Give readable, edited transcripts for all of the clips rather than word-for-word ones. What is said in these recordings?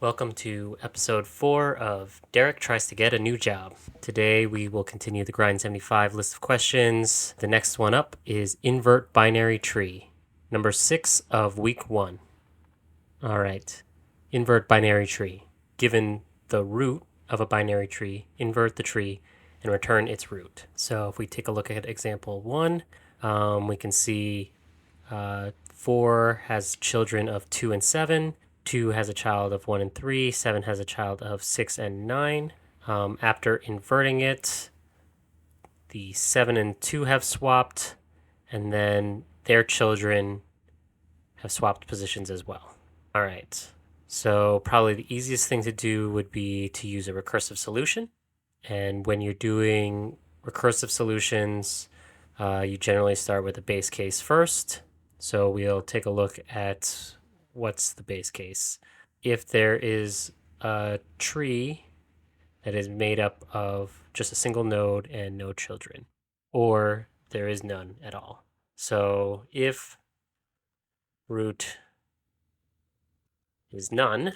Welcome to episode 4 of Derek Tries to Get a New Job. Today we will continue the Grind 75 list of questions. The next one up is Invert Binary Tree, number 6 of week 1. All right, invert binary tree. Given the root of a binary tree, invert the tree and return its root. So if we take a look at example 1, we can see 4 has children of 2 and 7. 2 has a child of 1 and 3. 7 has a child of 6 and 9. After inverting it, the 7 and 2 have swapped, and then their children have swapped positions as well. All right. So probably the easiest thing to do would be to use a recursive solution. And when you're doing recursive solutions, you generally start with a base case first. So we'll take a look at what's the base case. If there is a tree that is made up of just a single node and no children, or there is none at all. So if root is none,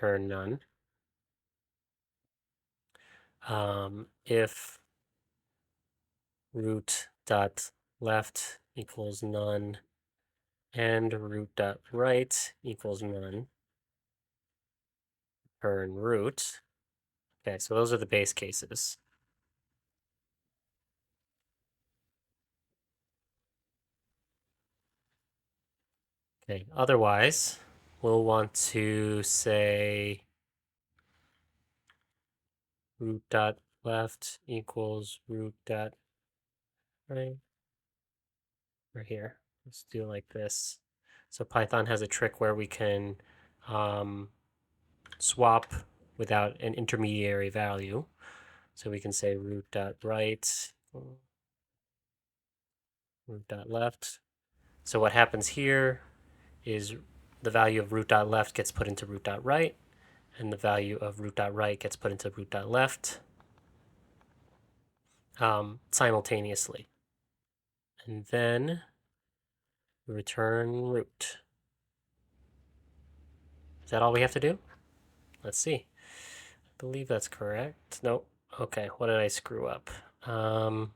or none, if root dot left equals none and root dot right equals none, return root. Okay, so those are the base cases. Okay, otherwise, we'll want to say root dot left equals root dot right. Right here. Let's do it like this. So Python has a trick where we can swap without an intermediary value. So we can say root dot right, root dot left. So what happens here is the value of root dot left gets put into root dot right, and the value of root dot right gets put into root dot left simultaneously. And then we return root. Is that all we have to do? Let's see. I believe that's correct. Nope. Okay, what did I screw up? All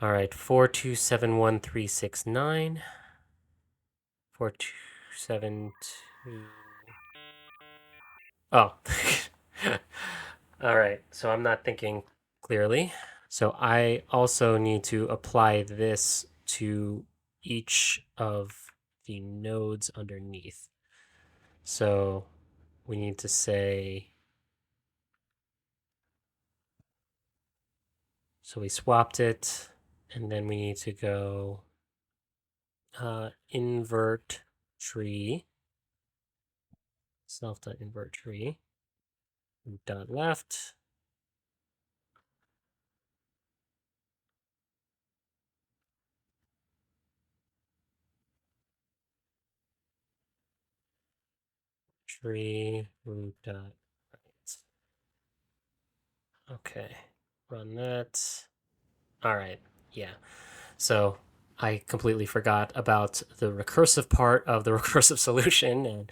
right, 4271369. 4272. Oh. All right, so I'm not thinking clearly. So I also need to apply this to each of the nodes underneath. So we need to say, so we swapped it, and then we need to go invert tree, self.invert tree, dot left, tree, root dot right. Okay, run that. All right, yeah. So I completely forgot about the recursive part of the recursive solution. And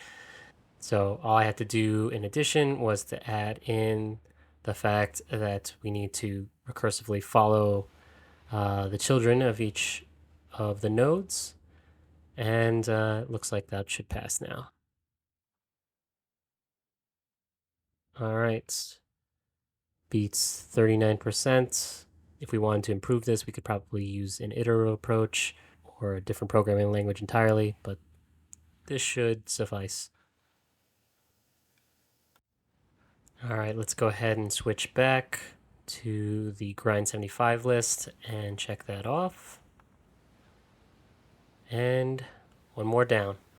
so all I had to do in addition was to add in the fact that we need to recursively follow the children of each of the nodes. And it looks like that should pass now. All right. Beats 39%. If we wanted to improve this, we could probably use an iterative approach or a different programming language entirely, but this should suffice. All right, let's go ahead and switch back to the Grind 75 list and check that off. And one more down.